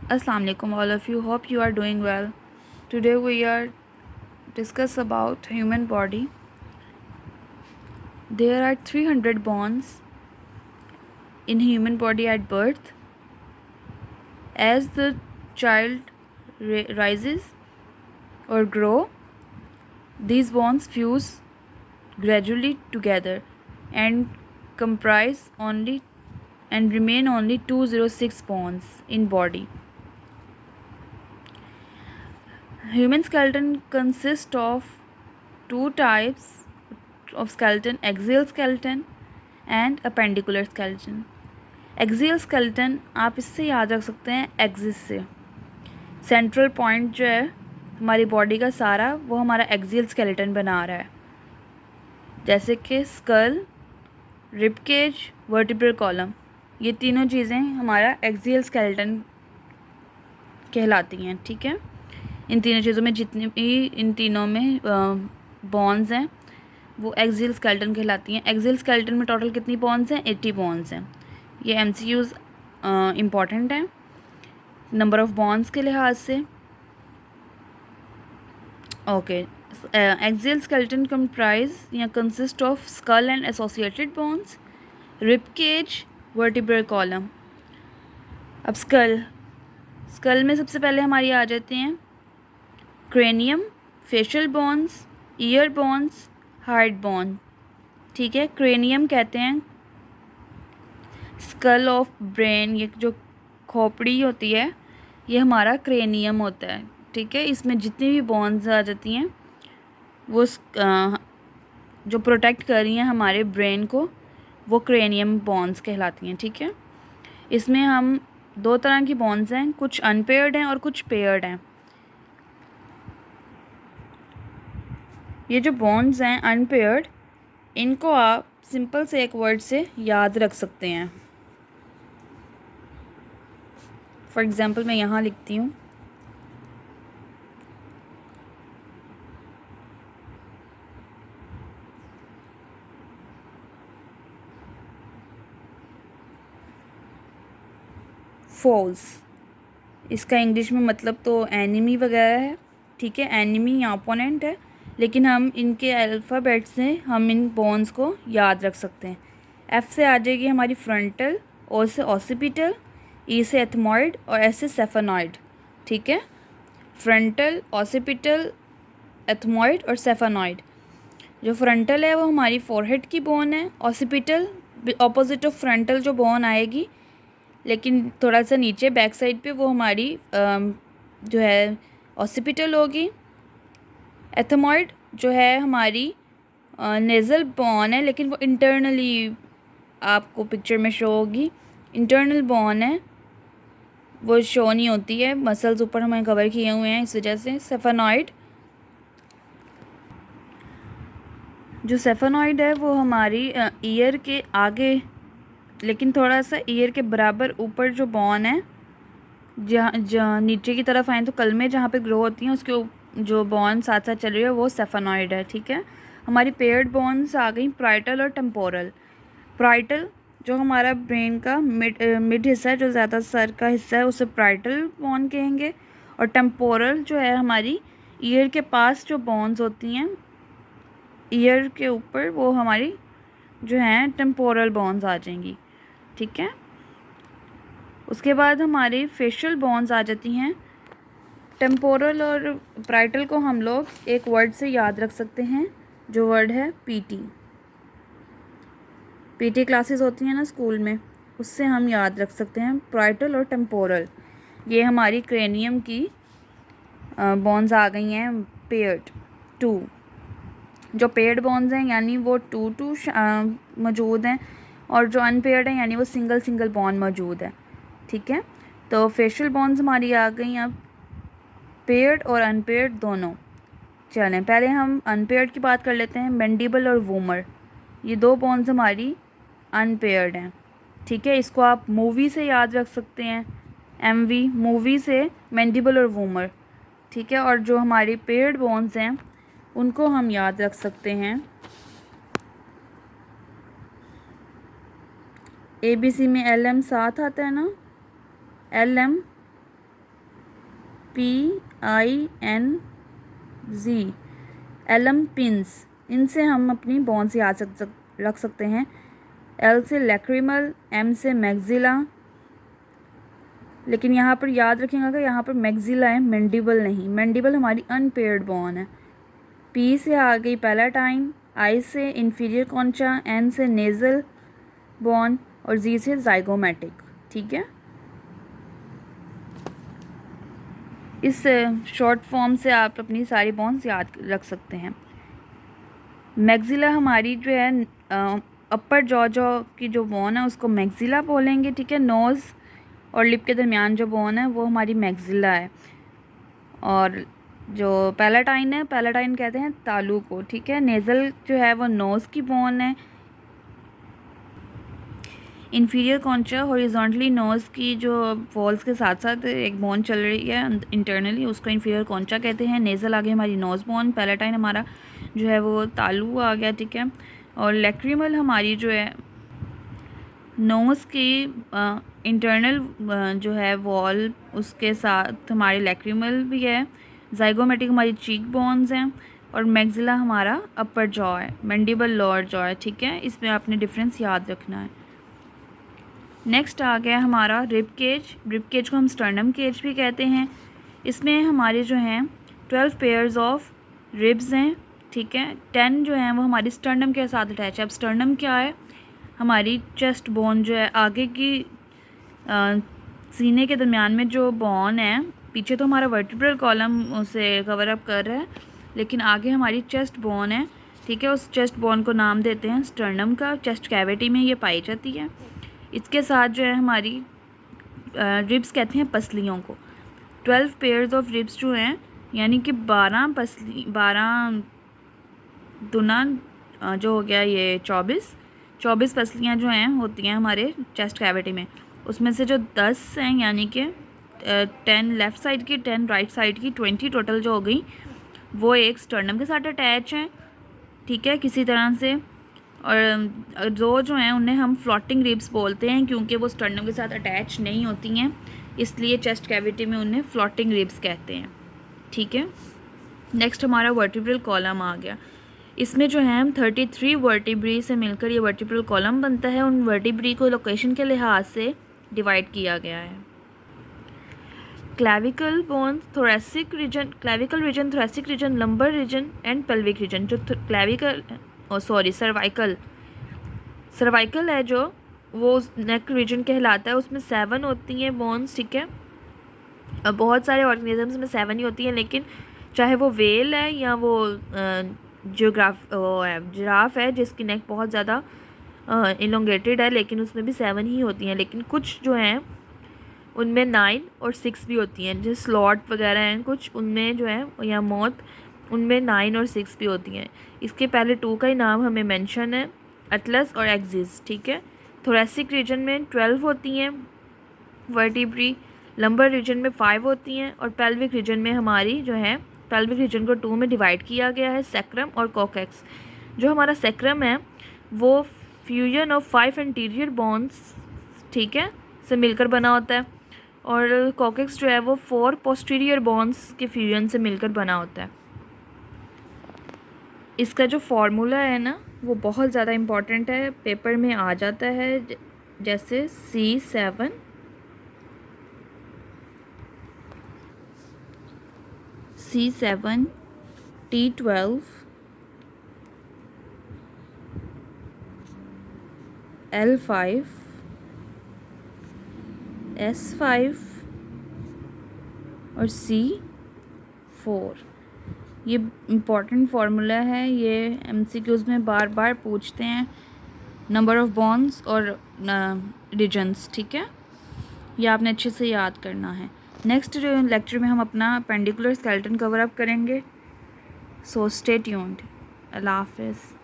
Assalamu alaikum all of you. Hope you are doing well. Today we are discuss about human body. There are 300 bones in human body at birth. As the child rises or grow, these bones fuse gradually together and comprise only and remain only 206 bones in body. Human skeleton consists of two types of skeleton, axial skeleton and appendicular skeleton. Axial skeleton आप इससे याद रख सकते हैं axis से. Central point जो है हमारी बॉडी का सारा वो हमारा एक्सियल स्केलेटन बना रहा है, जैसे कि skull, rib cage, vertebral column. ये तीनों चीज़ें हमारा एक्सियल स्केलेटन कहलाती हैं. ठीक है, इन तीनों चीज़ों में जितनी भी इन तीनों में बॉन्स हैं वो एक्सियल स्केलेटन कहलाती हैं. एक्सियल स्केलेटन में टोटल कितनी बॉन्स हैं? 80 बॉन्स हैं. ये एमसीक्यूज़ इम्पॉर्टेंट हैं नंबर ऑफ बॉन्स के लिहाज से. ओके, एक्सियल स्केलेटन कंप्राइज या consist of skull and associated bones, rib cage, vertebral column. अब स्कल में सबसे पहले हमारी आ जाते हैं cranium, facial bones, ear bones, heart bone. ठीक है, क्रेनियम कहते हैं स्कल ऑफ ब्रेन. ये जो खोपड़ी होती है ये हमारा क्रेनियम होता है. ठीक है, इसमें जितनी भी बोन्स आ जाती हैं वो जो प्रोटेक्ट कर रही हैं हमारे ब्रेन को वो क्रेनियम बोन्स कहलाती हैं. ठीक है, इसमें हम दो तरह की बोन्स हैं, कुछ अनपेयर्ड हैं और कुछ पेयर्ड हैं. ये जो बोन्स हैं अनपेयर्ड, इनको आप सिंपल से एक वर्ड से याद रख सकते हैं. फॉर एग्ज़ाम्पल मैं यहाँ लिखती हूँ फोल्स. इसका इंग्लिश में मतलब तो एनिमी वगैरह है. ठीक है, एनिमी या ओपोनेंट है, लेकिन हम इनके अल्फ़ाबेट से हम इन बोन्स को याद रख सकते हैं. एफ से आ जाएगी हमारी फ्रंटल, ओ से ऑसिपिटल, ई से एथमॉइड और एस से सेफेनॉइड. ठीक है, फ्रंटल, ऑसिपिटल, एथमॉइड और सेफेनॉइड. जो फ्रंटल है वो हमारी फोरहेड की बोन है. ऑसिपिटल ऑपोजिट ऑफ फ्रंटल जो बोन आएगी, लेकिन थोड़ा सा नीचे बैक साइड पे, वो हमारी जो है ऑसिपिटल होगी. एथमॉइड जो है हमारी नेज़ल बोन है, लेकिन वो इंटरनली आपको पिक्चर में शो होगी. इंटरनल बोन है, वो शो नहीं होती है, मसल्स ऊपर हमें कवर किए हुए हैं इस वजह से. सेफेनॉइड, जो सेफेनॉइड है वो हमारी ईयर के आगे, लेकिन थोड़ा सा ईयर के बराबर ऊपर जो बोन है, जहाँ नीचे की तरफ आए तो कलमे जहाँ पे ग्रो होती हैं उसके जो बोन साथ साथ चल रही है वो सेफेनॉइड है. ठीक है, हमारी पेयर्ड बोन्स आ गई प्राइटल और टेम्पोरल. प्राइटल जो हमारा ब्रेन का मिड हिस्सा है, जो ज़्यादा सर का हिस्सा है, उसे प्राइटल बोन कहेंगे. और टेम्पोरल जो है हमारी ईयर के पास जो बोन्स होती हैं ईयर के ऊपर, वो हमारी जो हैं टेम्पोरल बोन्स आ जाएंगी. ठीक है, उसके बाद हमारी फेशियल बोन्स आ जाती हैं. टेम्पोरल और प्राइटल को हम लोग एक वर्ड से याद रख सकते हैं, जो वर्ड है पीटी. पीटी क्लासेस होती हैं ना स्कूल में, उससे हम याद रख सकते हैं प्राइटल और टेम्पोरल. ये हमारी क्रेनियम की बोन्स आ गई हैं पेयर्ड टू. जो पेयर्ड बोन्स हैं यानी वो टू मौजूद हैं, और जो अनपेयर्ड हैं यानी वो सिंगल सिंगल बोन मौजूद है. ठीक है, तो फेशियल बोन्स हमारी आ गई. अब पेयर्ड और अनपेयर्ड दोनों. चलें पहले हम अनपेयर्ड की बात कर लेते हैं. मैंडिबल और वूमर, ये दो बोन्स हमारी अनपेयर्ड हैं. ठीक है, इसको आप मूवी से याद रख सकते हैं, एमवी मूवी से, मैंडिबल और वूमर. ठीक है, और जो हमारी पेयर्ड बोन्स हैं उनको हम याद रख सकते हैं ABC में LM साथ आता है ना, LM PINZ, एलम पिंस, इनसे हम अपनी बॉन्ड्स याद रख सकते हैं। L से लैक्रिमल, M से मैक्सिला, लेकिन यहाँ पर याद रखेंगे अगर यहाँ पर मैक्सिला है, मैंडिबल नहीं, मैंडिबल हमारी अनपेयर्ड बॉन है। P से आ गई पैलाटाइन, I से इंफीरियर कॉन्चा, N से नेज़ल बॉन और Z से जाइगोमेटिक। ठीक है, इस शॉर्ट फॉर्म से आप अपनी सारी बॉन्स याद रख सकते हैं। मैक्सिला हमारी जो है अपर जॉ की जो बोन है उसको मैक्सिला बोलेंगे। ठीक है, नोज़ और लिप के दरमियान जो बोन है वो हमारी मैक्सिला है। और जो पैलाटाइन है, पैलाटाइन कहते हैं तालू को। ठीक है, नेज़ल जो है वो नोज़ की बोन है। इंफीरियर कॉन्चा हॉरिजॉन्टली नोज़ की जो वॉल्स के साथ साथ एक बोन चल रही है इंटरनली, उसको इंफीरियर कॉन्चा कहते हैं। नेज़ल आ गई हमारी नोज़ बोन, पैलाटाइन हमारा जो है वो तालू आ गया। ठीक है, और लैक्रिमल हमारी जो है नोज़ की इंटरनल जो है वॉल, उसके साथ हमारी लैक्रिमल भी है। जाइगोमेटिक हमारी चीक बोन्स हैं और मैक्सिला हमारा अपर जॉ है, मैंडिबल लोअर जॉ है। ठीक है, इसमें आपने डिफरेंस याद रखना है। नेक्स्ट आ गया हमारा रिब केज। रिब केज को हम स्टर्नम केज भी कहते हैं। इसमें हमारे जो हैं 12 पेयर्स ऑफ रिब्स हैं। ठीक है, 10 जो हैं वो हमारी स्टर्नम के साथ अटैच है। अब स्टर्नम क्या है, हमारी चेस्ट बोन जो है आगे की सीने के दरमियान में जो बोन है, पीछे तो हमारा वर्टिब्रल कॉलम उसे कवर अप कर रहा है, लेकिन आगे हमारी चेस्ट बोन है। ठीक है, उस चेस्ट बोन को नाम देते हैं स्टर्नम का। चेस्ट कैविटी में ये पाई जाती है। इसके साथ जो है हमारी रिब्स कहते हैं पसलियों को। 12 पेयर्स ऑफ रिब्स जो हैं, यानी कि 12 दुना जो हो गया ये 24 पसलियाँ जो हैं होती हैं हमारे चेस्ट कैविटी में। उसमें से जो 10 हैं, यानी कि 10 लेफ़्ट साइड की, 10 राइट साइड की, 20 टोटल जो हो गई, वो एक स्टर्नम के साथ अटैच हैं। ठीक है, किसी तरह से। और जो हैं उन्हें हम फ्लोटिंग रिब्स बोलते हैं, क्योंकि वो स्टर्नम के साथ अटैच नहीं होती हैं, इसलिए चेस्ट कैविटी में उन्हें फ्लोटिंग रिब्स कहते हैं। ठीक है, नेक्स्ट हमारा वर्टिब्रल कॉलम आ गया। इसमें जो है हम 33 वर्टिब्री से मिलकर ये वर्टिब्रल कॉलम बनता है। उन वर्टिब्री को लोकेशन के लिहाज से डिवाइड किया गया है। Clavicle bone, thoracic region, clavicle region, thoracic region, lumbar region and pelvic region. जो क्लैविकल सर्वाइकल है जो, वो नेक रीजन कहलाता है। उसमें 7 होती हैं बोन्स। ठीक है, अब बहुत सारे ऑर्गेनिजम्स में 7 ही होती हैं, लेकिन चाहे वो वेल है या वो जिराफ है जिसकी नेक बहुत ज़्यादा इलोंगेटेड है, लेकिन उसमें भी 7 ही होती हैं। लेकिन कुछ जो हैं उनमें 9 और 6 भी होती हैं, जैसे स्लॉट वगैरह हैं कुछ, उनमें जो है, या मौत, उनमें 9 और 6 भी होती हैं। इसके पहले 2 का ही नाम हमें मेंशन है, एटलस और एक्सिस। ठीक है, थोरेसिक रीजन में 12 होती हैं वर्टिब्री, लंबर रीजन में 5 होती हैं, और पेल्विक रीजन में हमारी जो है, पेल्विक रीजन को 2 में डिवाइड किया गया है, सैक्रम और कॉकेक्स। जो हमारा सैक्रम है वो फ्यूजन ऑफ 5 एंटीरियर बोन्स, ठीक है, से मिलकर बना होता है, और कॉकेक्स जो है वो 4 पोस्टीरियर बोन्स के फ्यूजन से मिलकर बना होता है। इसका जो फार्मूला है ना वो बहुत ज़्यादा इम्पॉर्टेंट है, पेपर में आ जाता है, जैसे C7 T12 L5 S5 और C4। ये इम्पॉर्टेंट फार्मूला है, ये MCQs में बार बार पूछते हैं, नंबर ऑफ़ बॉन्ड्स और रीजन्स। ठीक है, ये आपने अच्छे से याद करना है। नेक्स्ट लेक्चर में हम अपना पेंडिकुलर स्केलेटन कवर अप करेंगे, सो स्टे ट्यून्ड। अल्लाह हाफ़िज़।